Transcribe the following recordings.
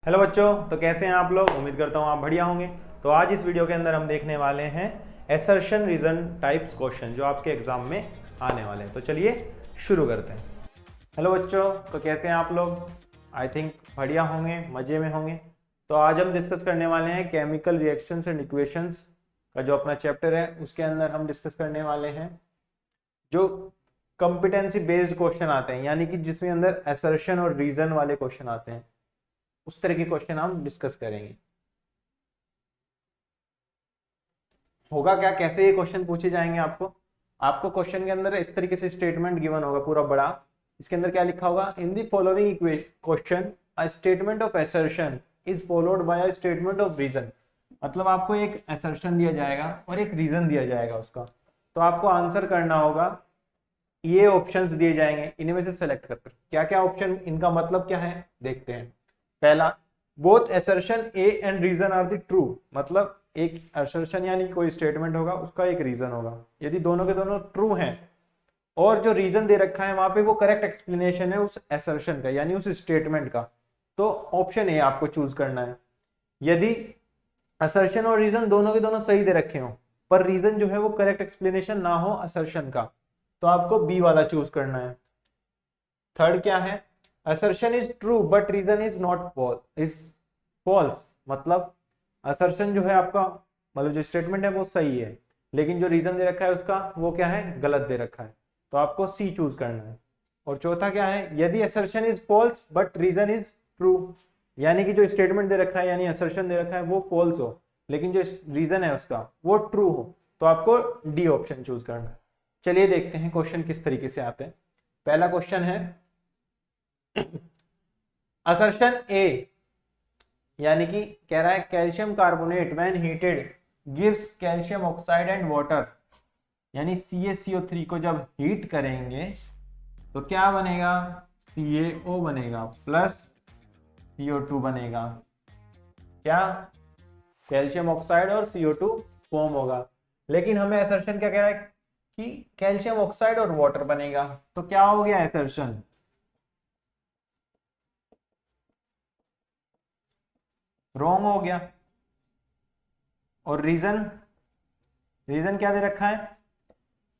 Hello बच्चों, तो कैसे हैं आप लोग। उम्मीद करता हूँ आप बढ़िया होंगे। तो आज इस वीडियो के अंदर हम देखने वाले हैं एसर्शन रीजन टाइप्स क्वेश्चन जो आपके एग्जाम में आने वाले हैं। तो चलिए शुरू करते हैं। हेलो बच्चों, तो कैसे हैं आप लोग। आई थिंक बढ़िया होंगे, मज़े में होंगे। तो आज हम डिस्कस करने वाले हैं केमिकल रिएक्शंस एंड इक्वेशंस का जो अपना चैप्टर है, उसके अंदर हम डिस्कस करने वाले हैं जो कॉम्पिटेंसी बेस्ड क्वेश्चन आते हैं, यानी कि जिसमें अंदर एसर्शन और रीजन वाले क्वेश्चन आते हैं, उस तरह के क्वेश्चन हम डिस्कस करेंगे। होगा क्या, कैसे ये क्वेश्चन पूछे जाएंगे आपको। आपको क्वेश्चन के अंदर इस तरीके से स्टेटमेंट गिवन होगा पूरा बड़ा। इसके अंदर क्या लिखा होगा, in the following question a statement of assertion is followed by a statement of reason. मतलब आपको एक असर्शन दिया जाएगा और एक रीजन दिया जाएगा उसका, तो आपको आंसर करना होगा। ये ऑप्शंस दिए जाएंगे, इनमें से सेलेक्ट कर क्या क्या ऑप्शन, इनका मतलब क्या है देखते हैं। पहला, both assertion A and reason are the true. मतलब एक असर्शन यानी कोई स्टेटमेंट होगा, उसका एक रीजन होगा। यदि दोनों के दोनों ट्रू हैं और जो रीजन दे रखा है वहां पे वो करेक्ट एक्सप्लेनेशन है उस असर्शन का यानी उस स्टेटमेंट का, तो ऑप्शन ए आपको चूज करना है। यदि असर्शन और रीजन दोनों के दोनों सही दे रखे हो पर रीजन जो है वो करेक्ट एक्सप्लेनेशन ना हो असर्शन का, तो आपको बी वाला चूज करना है। थर्ड क्या है, assertion is true but reason is not false. मतलब असर्शन जो है आपका, मतलब जो स्टेटमेंट है वो सही है, लेकिन जो रीजन दे रखा है उसका वो क्या है, गलत दे रखा है। तो आपको सी चूज करना है। और चौथा क्या है, यदि assertion is false but reason is true, यानी कि जो स्टेटमेंट दे रखा है यानी असर्शन दे रखा है वो फॉल्स हो, लेकिन जो रीजन है उसका वो ट्रू हो, तो आपको डी ऑप्शन चूज करना है। चलिए देखते हैं क्वेश्चन किस तरीके से आते हैं। पहला क्वेश्चन है असर्शन ए, यानी कि कह रहा है calcium carbonate when heated gives calcium oxide and water. यानी CaCO3 को जब हीट करेंगे तो क्या बनेगा, CaO बनेगा प्लस CO2 बनेगा। क्या, कैल्शियम ऑक्साइड और CO2 फॉर्म होगा। लेकिन हमें असर्शन क्या कह रहा है कि कैल्शियम ऑक्साइड और वाटर बनेगा। तो क्या हो गया असर्शन, रॉन्ग हो गया। और रीजन, रीजन क्या दे रखा है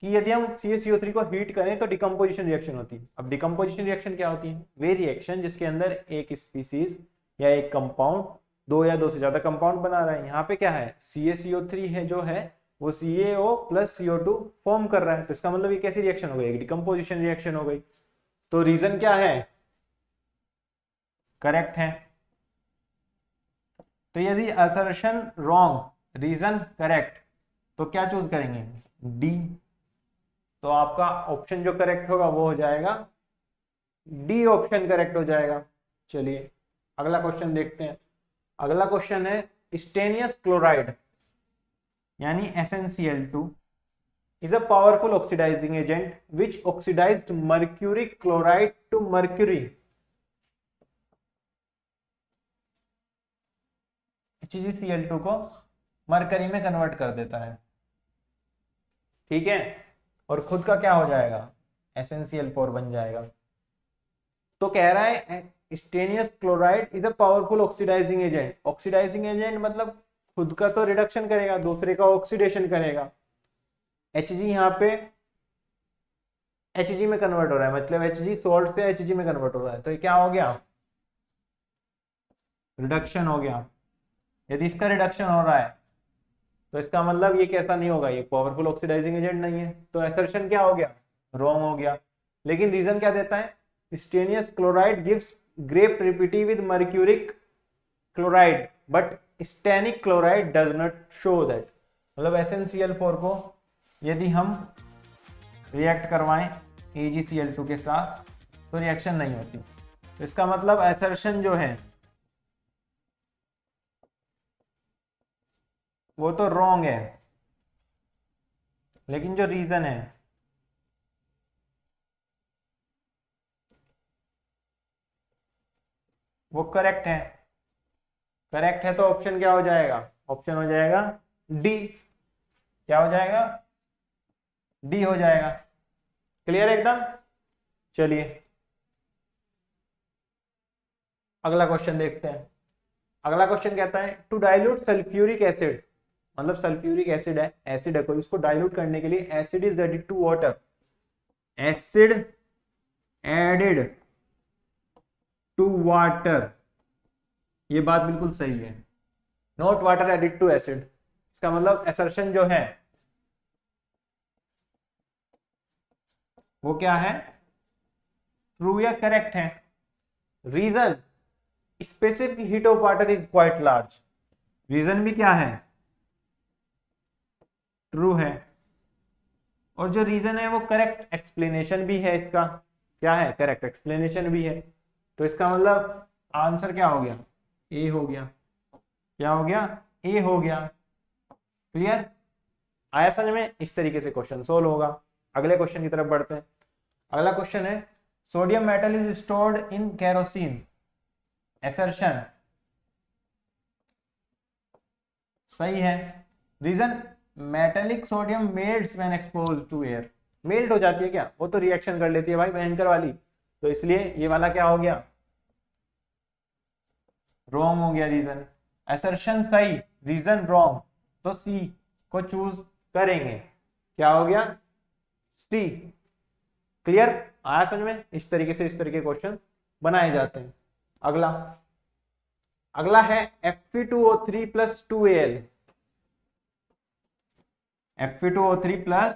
कि यदि हम CaCO3 को हीट करें तो डिकम्पोजिशन रिएक्शन होती है। अब डिकम्पोजिशन रिएक्शन क्या होती है, वे रिएक्शन जिसके अंदर एक स्पीसीज या एक कंपाउंड दो या दो से ज्यादा कंपाउंड बना रहा है। यहाँ पे क्या है, CaCO3 है जो है वो CaO प्लस CO2 फॉर्म कर रहा है, तो इसका मतलब ये कैसी रिएक्शन हो गई, डिकम्पोजिशन रिएक्शन हो गई। तो रीजन क्या है, करेक्ट है। तो यदि असर्शन रॉन्ग रीजन करेक्ट, तो क्या चूज करेंगे, डी। तो आपका ऑप्शन जो करेक्ट होगा वो हो जाएगा डी, ऑप्शन करेक्ट हो जाएगा। चलिए अगला क्वेश्चन देखते हैं। अगला क्वेश्चन है स्टेनियस क्लोराइड यानी SnCl2 is a powerful oxidizing agent which oxidized mercury chloride to mercury। HgCl2 को मरकरी में कन्वर्ट कर देता है, ठीक है। और खुद का क्या हो जाएगा, SnCl4 बन जाएगा। तो कह रहा है stannous chloride is a powerful oxidizing agent. Oxidizing agent मतलब खुद का तो रिडक्शन करेगा, दूसरे का ऑक्सीडेशन करेगा। Hg यहाँ पे Hg में कन्वर्ट हो रहा है, मतलब Hg सोल्ट से Hg में कन्वर्ट हो रहा है, तो ये क्या हो गया, रिडक्शन हो गया। यदि इसका रिडक्शन हो रहा है तो इसका मतलब ये कैसा नहीं होगा, ये पावरफुल ऑक्सीडाइजिंग एजेंट नहीं है, तो असर्शन क्या हो गया, रॉन्ग हो गया। लेकिन रीजन क्या देता है, stannous chloride gives grey precipitate with mercuric chloride but stannic chloride does not show that. मतलब SnCl4 को यदि हम रिएक्ट करवाएं AgCl2 के साथ तो रिएक्शन नहीं होती। तो इसका मतलब असर्शन जो है वो तो रॉन्ग है, लेकिन जो रीजन है वो करेक्ट है। करेक्ट है तो ऑप्शन क्या हो जाएगा, ऑप्शन हो जाएगा डी। क्या हो जाएगा, डी हो जाएगा। क्लियर एकदम। चलिए अगला क्वेश्चन देखते हैं। अगला क्वेश्चन कहता है टू डाइल्यूट सल्फ्यूरिक एसिड, मतलब सल्फ्यूरिक एसिड है कोई, उसको डाइल्यूट करने के लिए acid is added to water, acid added to water, ये बात बिल्कुल सही है, not water added to acid. इसका मतलब असर्शन जो है वो क्या है, ट्रू या करेक्ट है। Reason specific heat of water is quite large, reason भी क्या है, ट्रू है, और जो रीजन है वो करेक्ट एक्सप्लेनेशन भी है, इसका क्या है, करेक्ट एक्सप्लेनेशन भी है। तो इसका मतलब आंसर क्या हो गया, ए हो गया। क्या हो गया, ए हो गया। क्लियर, आया समझ में? इस तरीके से क्वेश्चन सोल्व होगा। अगले क्वेश्चन की तरफ बढ़ते हैं। अगला क्वेश्चन है sodium metal is stored in kerosene, assertion सही है। Reason metallic sodium melts when exposed to air, melt हो जाती है क्या, वो तो रिएक्शन कर लेती है भाई भयंकर वाली, तो इसलिए ये वाला क्या हो गया, रॉन्ग हो गया रीजन। असर्शन सही, रीजन रॉन्ग, तो सी को चूज करेंगे। क्या हो गया, सी। क्लियर, आया समझ में? इस तरीके से इस तरीके क्वेश्चन बनाए जाते हैं। अगला अगला है Fe2O3 plus 2Al, Fe2O3 plus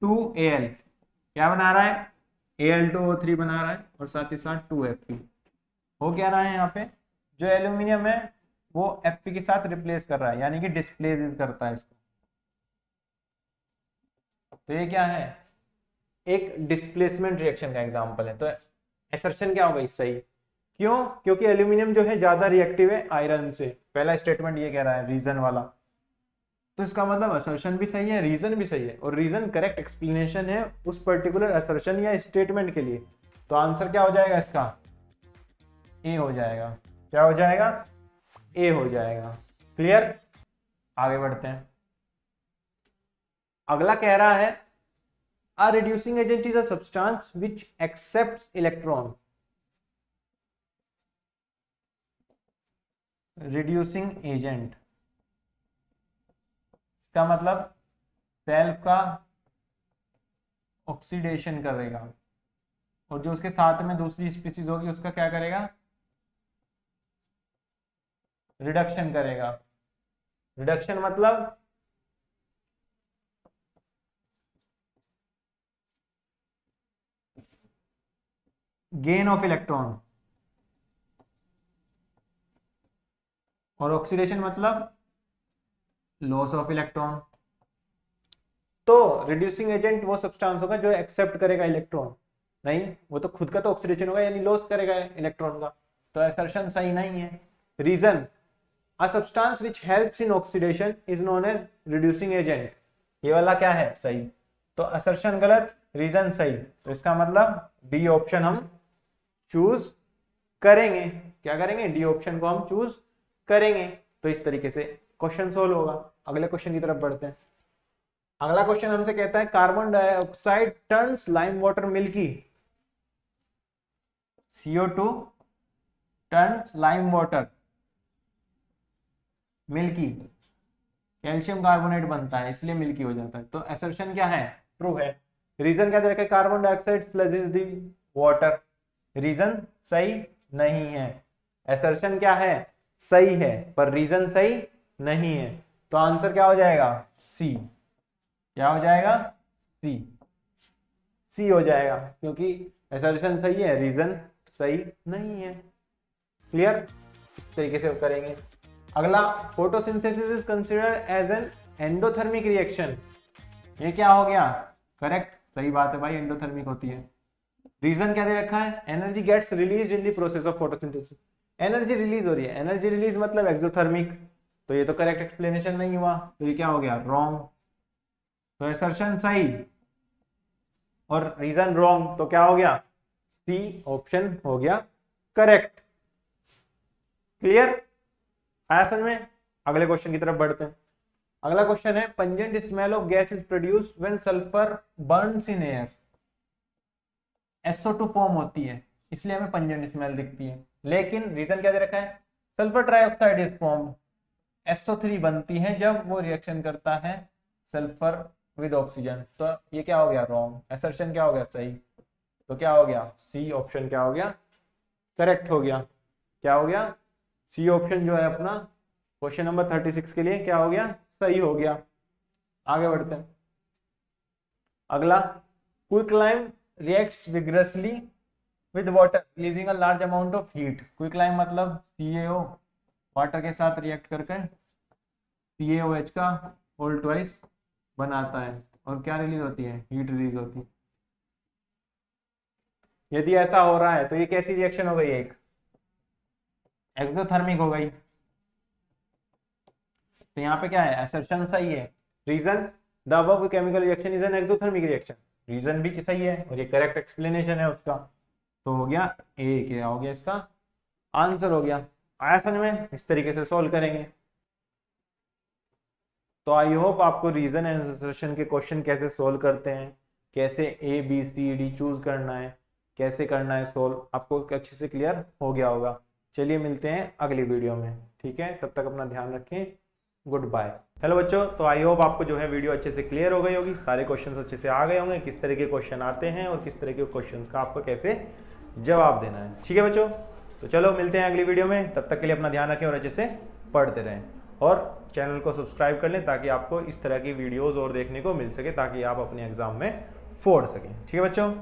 2Al क्या बना रहा है, Al2O3 बना रहा है और साथ ही साथ 2Fe। हो क्या रहा है यहाँ पे, जो एल्यूमिनियम है वो Fe के साथ रिप्लेस कर रहा है, यानी कि डिस्प्लेस करता है इसको। तो ये क्या है, एक डिस्प्लेसमेंट रिएक्शन का एग्जांपल है। तो असर्शन क्या होगा, सही। क्यों, क्योंकि एल्यूमिनियम जो है ज्यादा रिएक्टिव है आयरन से, पहला स्टेटमेंट ये कह रहा है रीजन वाला। तो इसका मतलब असर्शन भी सही है, रीजन भी सही है, और रीजन करेक्ट एक्सप्लेनेशन है उस पर्टिकुलर असर्शन या स्टेटमेंट के लिए। तो आंसर क्या हो जाएगा इसका, ए हो जाएगा। क्या हो जाएगा, ए हो जाएगा। क्लियर, आगे बढ़ते हैं। अगला कह रहा है a reducing agent is a substance which accepts electron, reducing agent का मतलब सेल्फ का ऑक्सीडेशन करेगा, और जो उसके साथ में दूसरी स्पीसीज होगी उसका क्या करेगा, रिडक्शन करेगा। रिडक्शन मतलब गेन ऑफ इलेक्ट्रॉन, और ऑक्सीडेशन मतलब लॉस ऑफ इलेक्ट्रॉन। तो रिड्यूसिंग एजेंट वो सब्सटेंस होगा जो एक्सेप्ट करेगा इलेक्ट्रॉन, नहीं वो तो खुद का तो ऑक्सीडेशन होगा, यानी लॉस करेगा इलेक्ट्रॉन का। तो असर्शन सही नहीं है। Reason a substance which helps in oxidation is known as reducing agent, ये वाला क्या है, सही। तो असर्शन गलत, रीजन सही, तो इसका मतलब डी ऑप्शन हम चूज करेंगे। क्या करेंगे, डी ऑप्शन को हम चूज करेंगे। तो इस तरीके से क्वेश्चन सोल्व होगा। अगले क्वेश्चन की तरफ बढ़ते हैं। अगला क्वेश्चन हमसे कहता है carbon dioxide turns lime water milky, CO2 turns lime water milky, calcium carbonate बनता है इसलिए मिल्की हो जाता है। तो असर्शन क्या है, ट्रू है। रीजन क्या दे रखा है, carbon dioxide sludges the water, reason सही नहीं है। असर्शन क्या है, सही है, पर रीजन सही नहीं है। तो आंसर क्या हो जाएगा, सी। क्या हो जाएगा, सी। सी हो जाएगा, क्योंकि असर्शन सही है, रीजन सही नहीं है। क्लियर, इस तरीके से करेंगे। अगला photosynthesis is considered as an endothermic reaction, ये क्या हो गया, करेक्ट, सही बात है भाई, एंडोथर्मिक होती है। रीजन क्या दे रखा है, energy gets release in the process of photosynthesis, energy release हो रही है, एनर्जी रिलीज मतलब एक्सोथर्मिक, तो ये तो करेक्ट एक्सप्लेनेशन नहीं हुआ, तो ये क्या हो गया, रॉन्ग। तो असर्शन सही और रीजन रॉन्ग, तो क्या हो गया, सी ऑप्शन हो गया करेक्ट। क्लियर, आया समझ में? अगले क्वेश्चन की तरफ बढ़ते हैं। अगला क्वेश्चन है pungent smell of gas is produced when sulphur Burns in air, SO2 form होती है इसलिए हमें पंजेंट स्मेल दिखती है। लेकिन रीजन क्या दे रखा है, sulphur trioxide is formed, SO3 बनती है जब वो रिएक्शन करता है सल्फर विद ऑक्सीजन। तो ये क्या हो गया, रॉन्ग। असर्शन क्या हो गया, सही। तो क्या हो गया, सी ऑप्शन क्या हो गया, करेक्ट हो गया। क्या हो गया, सी ऑप्शन जो है अपना क्वेश्चन नंबर 36 के लिए क्या हो गया, सही हो गया। आगे बढ़ते हैं। अगला, quicklime reacts vigorously with water releasing a large amount of heat. Quicklime मतलब CaO वाटर के साथ रिएक्ट करके CaOH का होल ट्वाइस बनाता है और क्या रिलीज होती है, हीट रिलीज होती है। यदि ऐसा हो रहा है तो ये कैसी रिएक्शन हो गई, एक एक्सोथर्मिक हो गई। तो यहाँ पे क्या है, असर्शन सही है। Reason, the above chemical reaction is an exothermic reaction, reason भी सही है और ये करेक्ट एक्सप्लेनेशन है उसका। तो हो गया ए, क्या हो गया इसका आंसर हो गया। आया समझ में, इस तरीके से सॉल्व करेंगे। तो आई होप आपको रीजन एंड असर्शन के क्वेश्चन कैसे सोल्व करते हैं, कैसे ABCD चूज करना है, कैसे करना है सोल्व, आपको अच्छे से क्लियर हो गया होगा। चलिए मिलते हैं अगली वीडियो में, ठीक है, तब तक अपना ध्यान रखें, गुड बाय। हेलो बच्चों, तो आई होप आपको जो है वीडियो अच्छे से क्लियर हो गई होगी, सारे क्वेश्चंस अच्छे से आ गए होंगे, किस तरह के क्वेश्चन आते हैं और किस तरह के क्वेश्चंस का आपको कैसे जवाब देना है। ठीक है बच्चों, तो चलो मिलते हैं अगली वीडियो में, तब तक के लिए अपना ध्यान रखें और अच्छे से पढ़ते रहें और चैनल को सब्सक्राइब कर लें ताकि आपको इस तरह की वीडियोस और देखने को मिल सके, ताकि आप अपने एग्जाम में फोड़ सकें। ठीक है बच्चों।